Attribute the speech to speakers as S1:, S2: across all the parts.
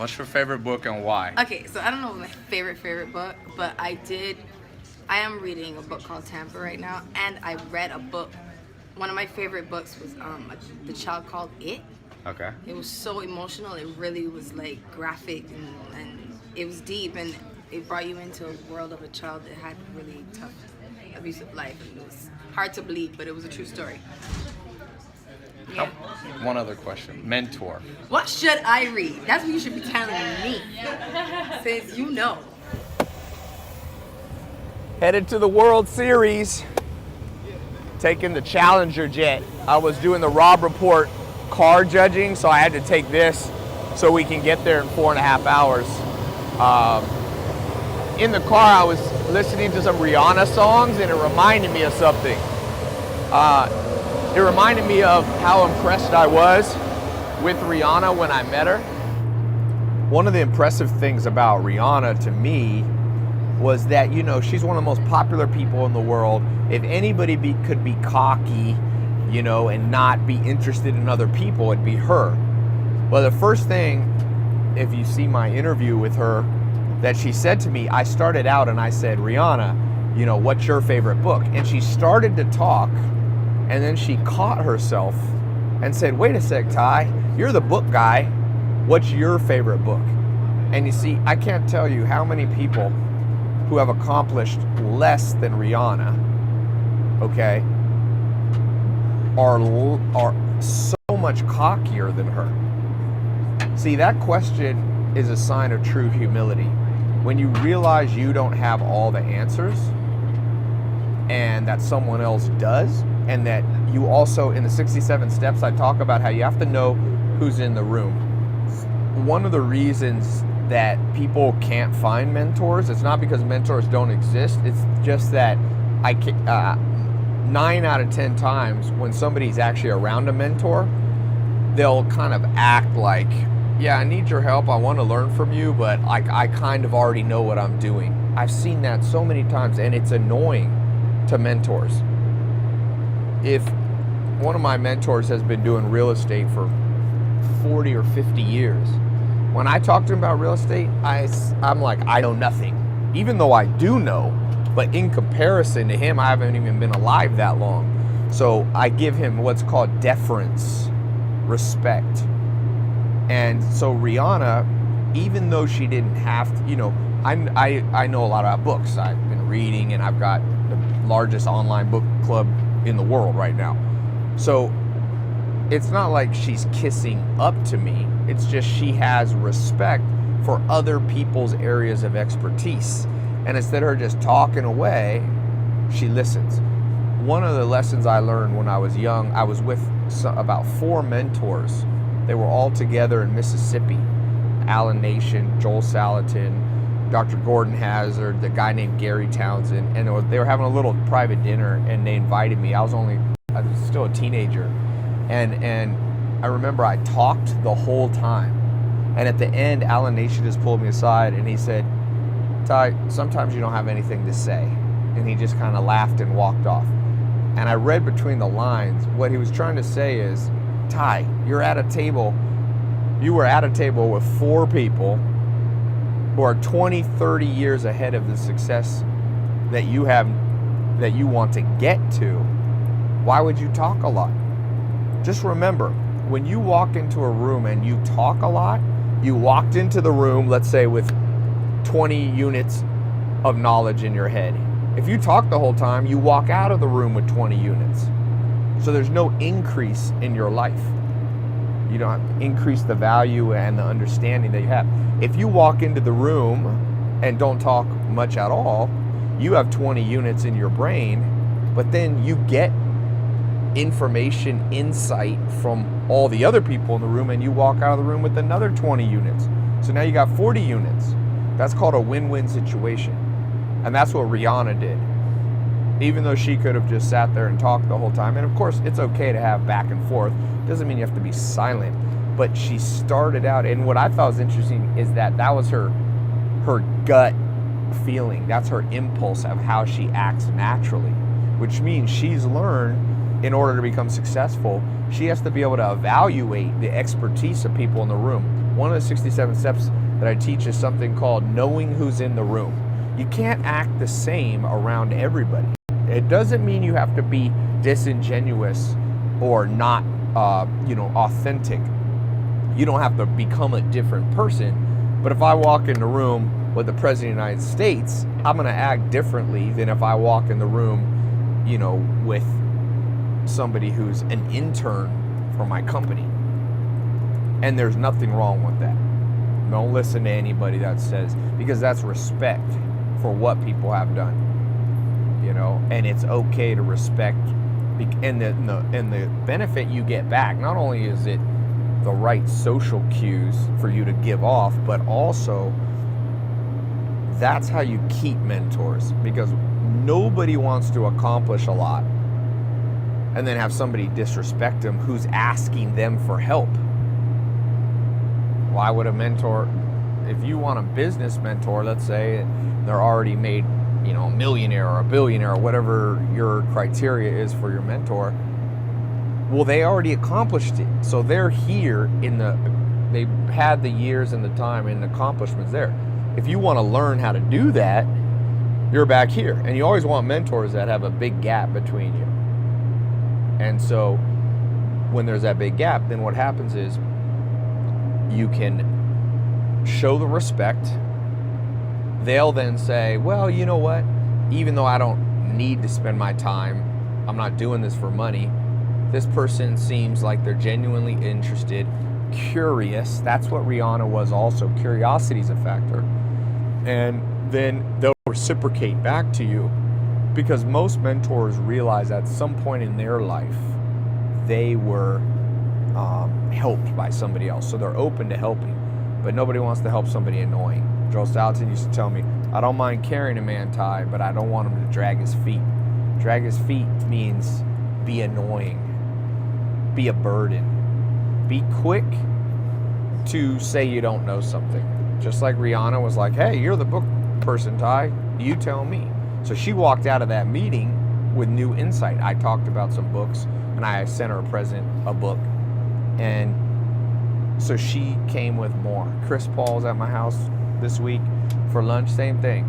S1: What's your favorite book and why?
S2: Okay, so I don't know my favorite book, but I am reading a book called Tampa right now, and I read a book. One of my favorite books was The Child Called It.
S1: Okay.
S2: It was so emotional. It really was like graphic and it was deep, and it brought you into a world of a child that had a really tough, abusive life. And it was hard to believe, but it was a true story. Yeah.
S1: One other question. Mentor.
S2: What should I read? That's what you should be telling me, since you know.
S3: Headed to the World Series, taking the Challenger jet. I was doing the Rob Report car judging, so I had to take this so we can get there in 4.5 hours. In the car, I was listening to some Rihanna songs, and it reminded me of something. It reminded me of how impressed I was with Rihanna when I met her. One of the impressive things about Rihanna to me was that, you know, she's one of the most popular people in the world. If anybody could be cocky, you know, and not be interested in other people, it'd be her. Well, the first thing, if you see my interview with her, that she said to me, I started out and I said, Rihanna, you know, what's your favorite book? And she started to talk, and then she caught herself and said, wait a sec, Tai, you're the book guy. What's your favorite book? And you see, I can't tell you how many people who have accomplished less than Rihanna, okay, are so much cockier than her. See, that question is a sign of true humility. When you realize you don't have all the answers and that someone else does, and that you also, in the 67 steps, I talk about how you have to know who's in the room. One of the reasons that people can't find mentors, it's not because mentors don't exist, it's just that 9 out of 10 times when somebody's actually around a mentor, they'll kind of act like, yeah, I need your help, I want to learn from you, but I kind of already know what I'm doing. I've seen that so many times, and it's annoying to mentors. If one of my mentors has been doing real estate for 40 or 50 years, when I talk to him about real estate, I'm like, I know nothing, even though I do know. But in comparison to him, I haven't even been alive that long. So I give him what's called deference, respect. And so Rihanna, even though she didn't have to, you know, I know a lot about books. I've been reading, and I've got the largest online book club in the world right now. So it's not like she's kissing up to me. It's just she has respect for other people's areas of expertise. And instead of her just talking away, she listens. One of the lessons I learned when I was young, I was with about 4 mentors. They were all together in Mississippi. Alan Nation, Joel Salatin, Dr. Gordon Hazard, the guy named Gary Townsend. And they were having a little private dinner, and they invited me. I was still a teenager. And I remember I talked the whole time. And at the end, Alan Nation just pulled me aside, and he said, Tai, sometimes you don't have anything to say. And he just kind of laughed and walked off. And I read between the lines, what he was trying to say is, Tai, you were at a table with 4 people who are 20, 30 years ahead of the success that you have, that you want to get to. Why would you talk a lot? Just remember, when you walk into a room and you talk a lot, you walked into the room, let's say, with 20 units of knowledge in your head. If you talk the whole time, you walk out of the room with 20 units. So there's no increase in your life. You don't increase the value and the understanding that you have. If you walk into the room and don't talk much at all, you have 20 units in your brain, but then you get information, insight from all the other people in the room, and you walk out of the room with another 20 units. So now you got 40 units. That's called a win-win situation. And that's what Rihanna did. Even though she could have just sat there and talked the whole time. And of course, it's okay to have back and forth. Doesn't mean you have to be silent. But she started out, and what I thought was interesting is that was her gut feeling. That's her impulse of how she acts naturally. Which means she's learned, in order to become successful, she has to be able to evaluate the expertise of people in the room. one of the 67 steps that I teach is something called knowing who's in the room. You can't act the same around everybody. It doesn't mean you have to be disingenuous or not, authentic. You don't have to become a different person. But if I walk in the room with the President of the United States, I'm going to act differently than if I walk in the room, with somebody who's an intern for my company. And there's nothing wrong with that. Don't listen to anybody that says, because that's respect for what people have done, and it's okay to respect, and the benefit you get back, not only is it the right social cues for you to give off, but also that's how you keep mentors, because nobody wants to accomplish a lot and then have somebody disrespect them who's asking them for help. Why would a mentor, if you want a business mentor, let's say they're already made, a millionaire or a billionaire or whatever your criteria is for your mentor, well, they already accomplished it. So they're here they had the years and the time and the accomplishments there. If you want to learn how to do that, you're back here. And you always want mentors that have a big gap between you. And so when there's that big gap, then what happens is you can show the respect. They'll then say, well, you know what? Even though I don't need to spend my time, I'm not doing this for money. This person seems like they're genuinely interested, curious. That's what Rihanna was also. Curiosity is a factor. And then they'll reciprocate back to you, because most mentors realize at some point in their life they were helped by somebody else. So they're open to helping, but nobody wants to help somebody annoying. Joel Salatin used to tell me, I don't mind carrying a man, Tai, but I don't want him to drag his feet. Drag his feet means be annoying, be a burden, be quick to say you don't know something. Just like Rihanna was like, hey, you're the book person, Tai, you tell me. So she walked out of that meeting with new insight. I talked about some books, and I sent her a present, a book. And so she came with more. Chris Paul's at my house this week for lunch, same thing.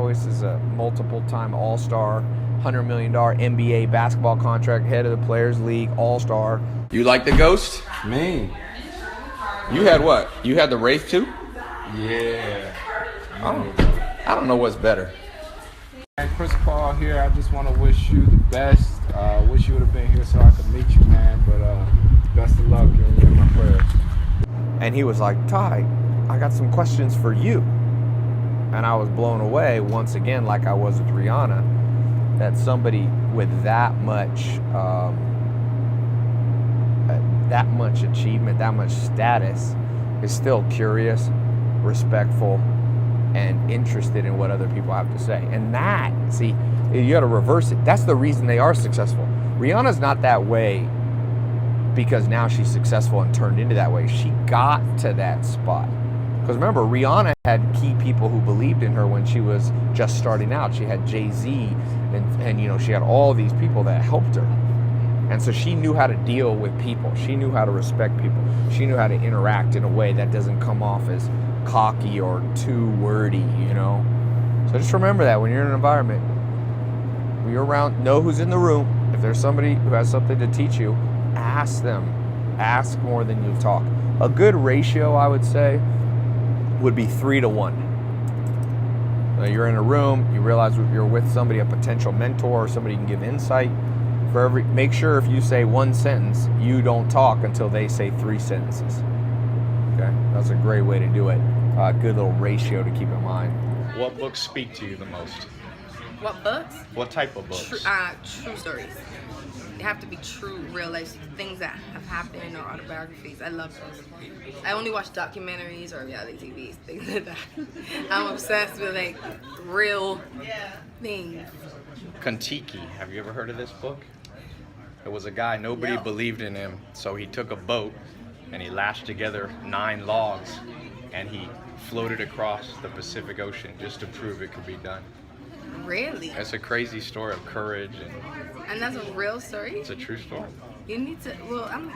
S3: This is a multiple-time all-star, $100 million NBA basketball contract, head of the Players League, all-star. You like the Ghost?
S4: Me?
S3: You had what? You had the Wraith too?
S4: Yeah.
S3: I don't know what's better.
S4: And Chris Paul here, I just want to wish you the best. Wish you would have been here so I could meet you, man. But best of luck, and you're in my prayers.
S3: And he was like, Tai, I got some questions for you. And I was blown away once again, like I was with Rihanna, that somebody with that much achievement, that much status, is still curious, respectful, and interested in what other people have to say. And that, see, you got to reverse it. That's the reason they are successful. Rihanna's not that way because now she's successful and turned into that way. She got to that spot. Because remember, Rihanna had key people who believed in her when she was just starting out. She had Jay-Z and she had all these people that helped her. And so she knew how to deal with people. She knew how to respect people. She knew how to interact in a way that doesn't come off as cocky or too wordy, So just remember that when you're in an environment, when you're around, know who's in the room. If there's somebody who has something to teach you, ask them. Ask more than you talk. A good ratio, I would say, would be 3 to 1. You're in a room, you realize you're with somebody, a potential mentor or somebody you can give insight. Make sure if you say one sentence, you don't talk until they say 3 sentences. Okay, that's a great way to do it. Good little ratio to keep in mind.
S1: What books speak to you the most?
S2: What books?
S1: What type of books?
S2: True stories. They have to be true, real life things that have happened, or autobiographies. I love those. I only watch documentaries or reality TVs, things like that. I'm obsessed with real things.
S1: Kon-Tiki. Have you ever heard of this book? It was a guy, nobody believed in him, so he took a boat and he lashed together 9 logs and he floated across the Pacific Ocean just to prove it could be done.
S2: Really?
S1: It's a crazy story of courage,
S2: And that's a real story?
S1: it's a true story.
S2: You need to, well, I'm